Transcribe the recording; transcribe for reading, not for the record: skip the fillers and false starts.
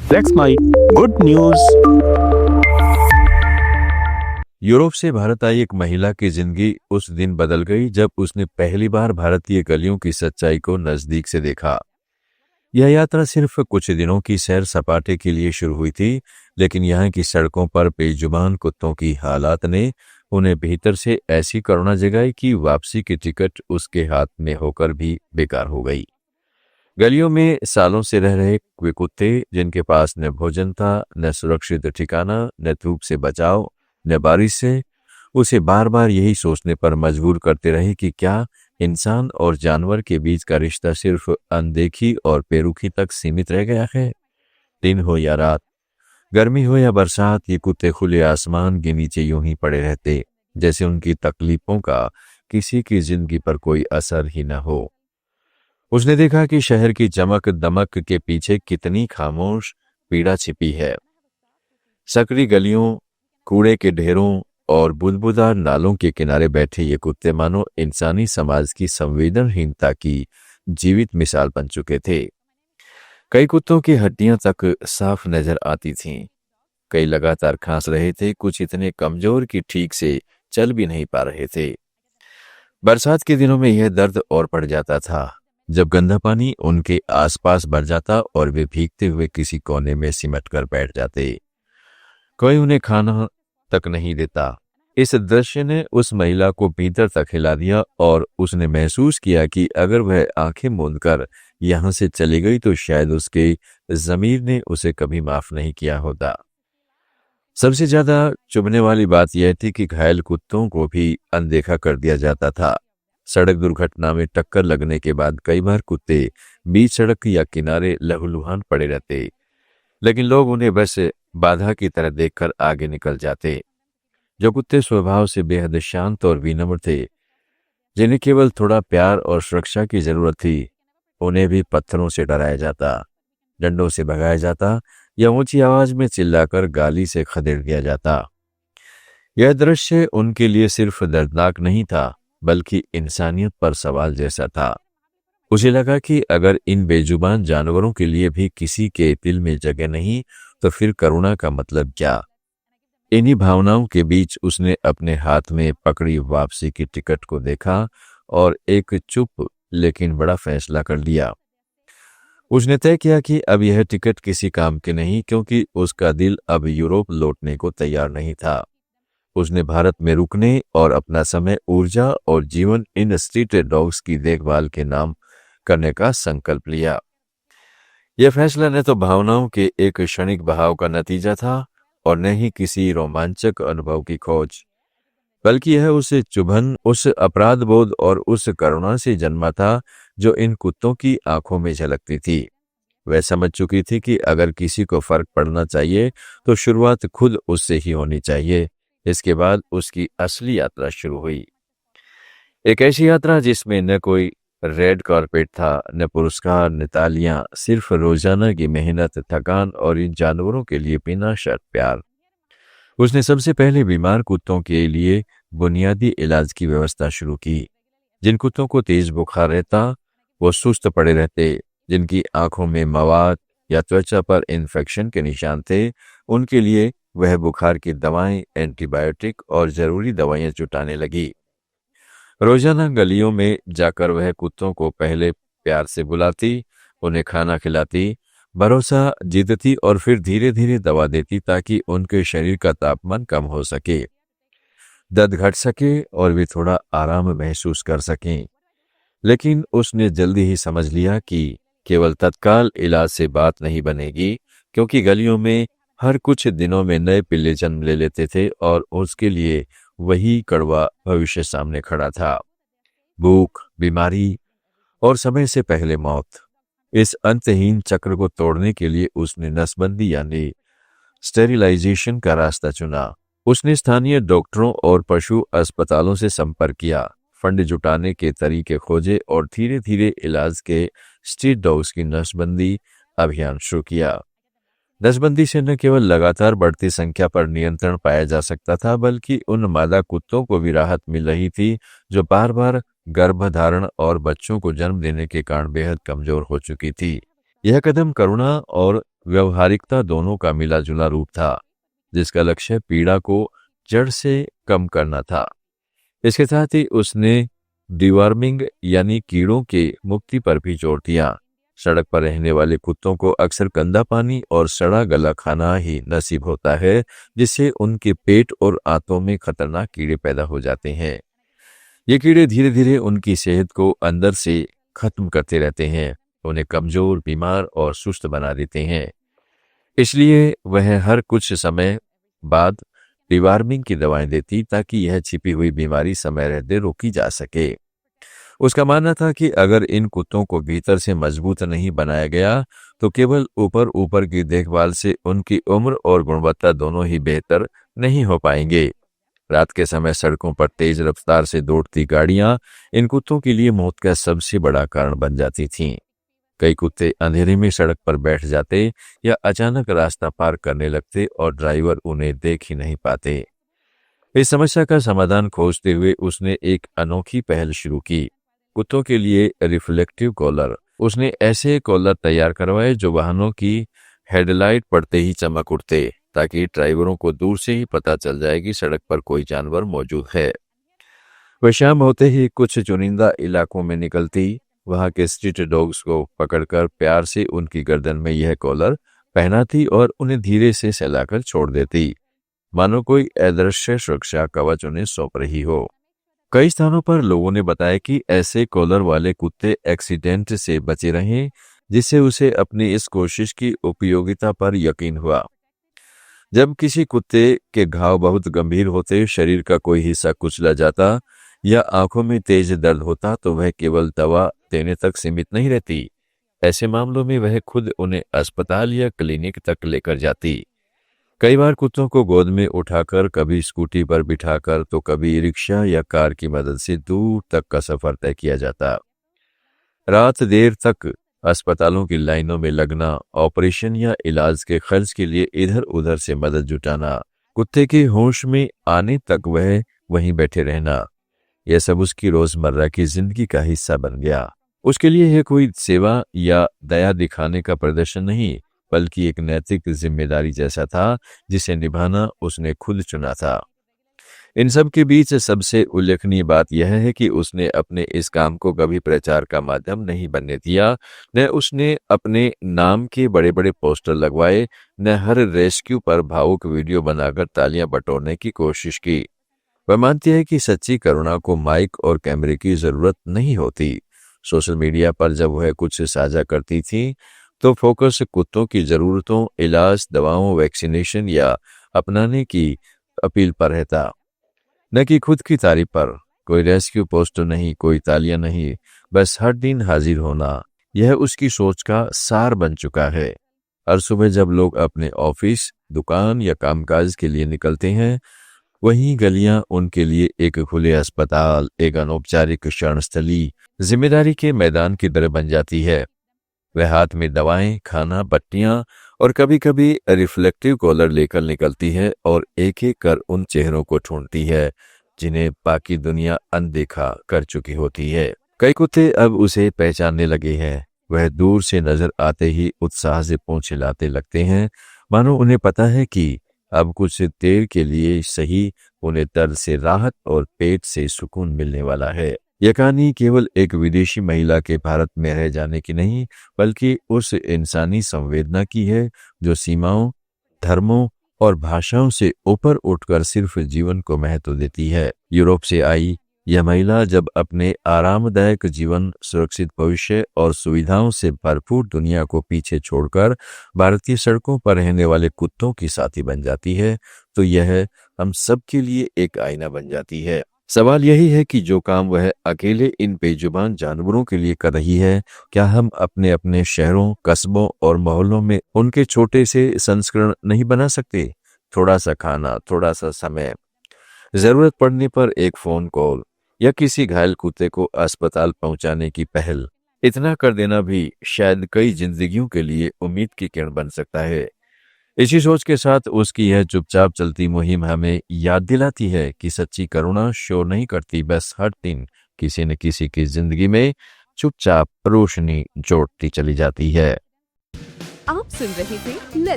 That's my good news. Europe से भारत आई एक महिला की जिंदगी उस दिन बदल गई जब उसने पहली बार भारतीय गलियों की सच्चाई को नजदीक से देखा। यह यात्रा सिर्फ कुछ दिनों की सैर सपाटे के लिए शुरू हुई थी, लेकिन यहाँ की सड़कों पर बेजुबान कुत्तों की हालात ने उन्हें भीतर से ऐसी करुणा जगाई कि वापसी की टिकट उसके हाथ में होकर भी बेकार हो गई। गलियों में सालों से रह रहे वे कुत्ते, जिनके पास न भोजन था, न सुरक्षित ठिकाना, न धूप से बचाव, न बारिश से, उसे बार बार यही सोचने पर मजबूर करते रहे कि क्या इंसान और जानवर के बीच का रिश्ता सिर्फ अनदेखी और बेरुखी तक सीमित रह गया है। दिन हो या रात, गर्मी हो या बरसात, ये कुत्ते खुले आसमान के नीचे यूं ही पड़े रहते, जैसे उनकी तकलीफों का किसी की जिंदगी पर कोई असर ही न हो। उसने देखा कि शहर की चमक दमक के पीछे कितनी खामोश पीड़ा छिपी है। सकरी गलियों, कूड़े के ढेरों और बुदबुदार नालों के किनारे बैठे ये कुत्ते मानो इंसानी समाज की संवेदनहीनता की जीवित मिसाल बन चुके थे। कई कुत्तों की हड्डियां तक साफ नजर आती थीं। कई लगातार खांस रहे थे, कुछ इतने कमजोर कि ठीक से चल भी नहीं पा रहे थे। बरसात के दिनों में यह दर्द और बढ़ जाता था, जब गंदा पानी उनके आसपास भर जाता और वे भीगते हुए किसी कोने में सिमट कर बैठ जाते। कोई उन्हें खाना तक नहीं देता। इस दृश्य ने उस महिला को भीतर तक हिला दिया और उसने महसूस किया कि अगर वह आंखें मूंद कर यहां से चली गई तो शायद उसके ज़मीर ने उसे कभी माफ नहीं किया होता। सबसे ज्यादा चुभने वाली बात यह थी कि घायल कुत्तों को भी अनदेखा कर दिया जाता था। सड़क दुर्घटना में टक्कर लगने के बाद कई बार कुत्ते बीच सड़क या किनारे लहूलुहान पड़े रहते, लेकिन लोग उन्हें बस बाधा की तरह देखकर आगे निकल जाते। जो कुत्ते स्वभाव से बेहद शांत और विनम्र थे, जिन्हें केवल थोड़ा प्यार और सुरक्षा की जरूरत थी, उन्हें भी पत्थरों से डराया जाता, डंडों से भगाया जाता या ऊंची आवाज में चिल्लाकर गाली से खदेड़ दिया जाता। यह दृश्य उनके लिए सिर्फ दर्दनाक नहीं था, बल्कि इंसानियत पर सवाल जैसा था। उसे लगा कि अगर इन बेजुबान जानवरों के लिए भी किसी के दिल में जगह नहीं, तो फिर करुणा का मतलब क्या। इन्हीं भावनाओं के बीच उसने अपने हाथ में पकड़ी वापसी की टिकट को देखा और एक चुप लेकिन बड़ा फैसला कर लिया। उसने तय किया कि अब यह टिकट किसी काम की नहीं, क्योंकि उसका दिल अब यूरोप लौटने को तैयार नहीं था। उसने भारत में रुकने और अपना समय, ऊर्जा और जीवन इन स्ट्रीट डॉग्स की देखभाल के नाम करने का संकल्प लिया। यह फैसला न तो भावनाओं के एक क्षणिक बहाव का नतीजा था और न ही किसी रोमांचक अनुभव की खोज, बल्कि यह उस चुभन, उस अपराध बोध और उस करुणा से जन्मा था जो इन कुत्तों की आंखों में झलकती थी। वह समझ चुकी थी कि अगर किसी को फर्क पड़ना चाहिए तो शुरुआत खुद उससे ही होनी चाहिए। इसके बाद उसकी असली यात्रा शुरू हुई, एक ऐसी यात्रा जिसमें न कोई रेड कारपेट था, न पुरस्कार, न तालियां, सिर्फ रोजाना की मेहनत, थकान और इन जानवरों के लिए बिना शर्त प्यार। उसने सबसे पहले बीमार कुत्तों के लिए बुनियादी इलाज की व्यवस्था शुरू की। जिन कुत्तों को तेज बुखार रहता, वो सुस्त पड़े रहते, जिनकी आंखों में मवाद या त्वचा पर इन्फेक्शन के निशान थे, उनके लिए वह बुखार की दवाएं, एंटीबायोटिक और जरूरी दवाइयां जुटाने लगी। रोजाना गलियों में जाकर वह कुत्तों को पहले प्यार से बुलाती, उन्हें खाना खिलाती, भरोसा जीतती और फिर धीरे धीरे दवा देती ताकि उनके शरीर का तापमान कम हो सके, दर्द घट सके और वे थोड़ा आराम महसूस कर सकें। लेकिन उसने जल्दी ही समझ लिया कि केवल तत्काल इलाज से बात नहीं बनेगी, क्योंकि गलियों में हर कुछ दिनों में नए पिल्ले जन्म ले लेते थे और उसके लिए वही कड़वा भविष्य सामने खड़ा था, भूख, बीमारी और समय से पहले मौत। इस अंतहीन चक्र को तोड़ने के लिए उसने नसबंदी यानी स्टेरिलाइजेशन का रास्ता चुना। उसने स्थानीय डॉक्टरों और पशु अस्पतालों से संपर्क किया, फंड जुटाने के तरीके खोजे और धीरे धीरे इलाज के स्ट्रीट डॉग्स की नसबंदी अभियान शुरू किया। नसबंदी से न केवल लगातार बढ़ती संख्या पर नियंत्रण पाया जा सकता था, बल्कि उन मादा कुत्तों को भी राहत मिल रही थी जो बार बार गर्भधारण और बच्चों को जन्म देने के कारण बेहद कमजोर हो चुकी थी। यह कदम करुणा और व्यवहारिकता दोनों का मिला जुला रूप था, जिसका लक्ष्य पीड़ा को जड़ से कम करना था। इसके साथ ही उसने डिवर्मिंग यानी कीड़ों के मुक्ति पर भी जोर दिया। सड़क पर रहने वाले कुत्तों को अक्सर गंदा पानी और सड़ा गला खाना ही नसीब होता है, जिससे उनके पेट और आंतों में खतरनाक कीड़े पैदा हो जाते हैं। ये कीड़े धीरे धीरे उनकी सेहत को अंदर से खत्म करते रहते हैं, उन्हें कमजोर, बीमार और सुस्त बना देते हैं। इसलिए वह हर कुछ समय बाद डिवार्मिंग की दवाएं देती, ताकि यह छिपी हुई बीमारी समय रहते रोकी जा सके। उसका मानना था कि अगर इन कुत्तों को भीतर से मजबूत नहीं बनाया गया तो केवल ऊपर ऊपर की देखभाल से उनकी उम्र और गुणवत्ता दोनों ही बेहतर नहीं हो पाएंगे। रात के समय सड़कों पर तेज रफ्तार से दौड़ती गाड़ियां इन कुत्तों के लिए मौत का सबसे बड़ा कारण बन जाती थीं। कई कुत्ते अंधेरे में सड़क पर बैठ जाते या अचानक रास्ता पार करने लगते और ड्राइवर उन्हें देख ही नहीं पाते। इस समस्या का समाधान खोजते हुए उसने एक अनोखी पहल शुरू की, कुत्तों के लिए रिफ्लेक्टिव कॉलर। उसने ऐसे कॉलर तैयार करवाए जो वाहनों की हेडलाइट पड़ते ही चमक उठते, ताकि ड्राइवरों को दूर से ही पता चल जाए कि सड़क पर कोई जानवर मौजूद है। वह शाम होते ही कुछ चुनिंदा इलाकों में निकलती, वहां के स्ट्रीट डॉग्स को पकड़कर प्यार से उनकी गर्दन में यह कॉलर पहनाती और उन्हें धीरे से सहलाकर छोड़ देती, मानो कोई अदृश्य सुरक्षा कवच उन्हें सौंप रही हो। कई स्थानों पर लोगों ने बताया कि ऐसे कॉलर वाले कुत्ते एक्सीडेंट से बचे रहे, जिससे उसे अपनी इस कोशिश की उपयोगिता पर यकीन हुआ। जब किसी कुत्ते के घाव बहुत गंभीर होते, शरीर का कोई हिस्सा कुचला जाता या आंखों में तेज दर्द होता, तो वह केवल दवा देने तक सीमित नहीं रहती। ऐसे मामलों में वह खुद उन्हें अस्पताल या क्लिनिक तक लेकर जाती। कई बार कुत्तों को गोद में उठाकर, कभी स्कूटी पर बिठाकर, तो कभी रिक्शा या कार की मदद से दूर तक का सफर तय किया जाता। रात देर तक अस्पतालों की लाइनों में लगना, ऑपरेशन या इलाज के खर्च के लिए इधर उधर से मदद जुटाना, कुत्ते के होश में आने तक वह वहीं बैठे रहना, यह सब उसकी रोजमर्रा की जिंदगी का हिस्सा बन गया। उसके लिए यह कोई सेवा या दया दिखाने का प्रदर्शन नहीं, बल्कि एक नैतिक जिम्मेदारी जैसा था, जिसे निभाना उसने खुद चुना था। इन सब के बीच सबसे उल्लेखनीय बात यह है कि उसने अपने इस काम को कभी प्रचार का माध्यम नहीं बनने दिया। न उसने अपने नाम के बड़े बड़े पोस्टर लगवाए, न हर रेस्क्यू पर भावुक वीडियो बनाकर तालियां बटोरने की कोशिश की। वह मानती है कि सच्ची करुणा को माइक और कैमरे की जरूरत नहीं होती। सोशल मीडिया पर जब वह कुछ साझा करती थी, तो फोकस कुत्तों की जरूरतों, इलाज, दवाओं, वैक्सीनेशन या अपनाने की अपील पर रहता, न कि खुद की तारीफ पर। कोई रेस्क्यू पोस्टर नहीं, कोई तालियां नहीं, बस हर दिन हाजिर होना, यह उसकी सोच का सार बन चुका है। हर सुबह जब लोग अपने ऑफिस, दुकान या कामकाज के लिए निकलते हैं, वहीं गलियां उनके लिए एक खुले अस्पताल, एक अनौपचारिक शरणस्थली, जिम्मेदारी के मैदान की तरह बन जाती है। वह हाथ में दवाएं, खाना, पट्टियां और कभी कभी रिफ्लेक्टिव कॉलर लेकर निकलती है और एक एक कर उन चेहरों को ढूंढती है जिन्हें बाकी दुनिया अनदेखा कर चुकी होती है। कई कुत्ते अब उसे पहचानने लगे हैं। वह दूर से नजर आते ही उत्साह से पूंछ हिलाते लगते हैं, मानो उन्हें पता है कि अब कुछ देर के लिए सही उन्हें दर्द से राहत और पेट से सुकून मिलने वाला है। यह कहानी केवल एक विदेशी महिला के भारत में रह जाने की नहीं, बल्कि उस इंसानी संवेदना की है जो सीमाओं, धर्मों और भाषाओं से ऊपर उठकर सिर्फ जीवन को महत्व देती है। यूरोप से आई यह महिला जब अपने आरामदायक जीवन, सुरक्षित भविष्य और सुविधाओं से भरपूर दुनिया को पीछे छोड़कर भारतीय सड़कों पर रहने वाले कुत्तों की साथी बन जाती है, तो यह हम सब के लिए एक आईना बन जाती है। सवाल यही है कि जो काम वह अकेले इन बेजुबान जानवरों के लिए कर रही है, क्या हम अपने अपने शहरों, कस्बों और मोहल्लों में उनके छोटे से संस्करण नहीं बना सकते? थोड़ा सा खाना, थोड़ा सा समय, जरूरत पड़ने पर एक फोन कॉल या किसी घायल कुत्ते को अस्पताल पहुंचाने की पहल, इतना कर देना भी शायद कई जिंदगियों के लिए उम्मीद की किरण बन सकता है। इसी सोच के साथ उसकी यह चुपचाप चलती मुहिम हमें याद दिलाती है कि सच्ची करुणा शोर नहीं करती, बस हर दिन किसी न किसी की जिंदगी में चुपचाप रोशनी जोड़ती चली जाती है। आप सुन रहे थे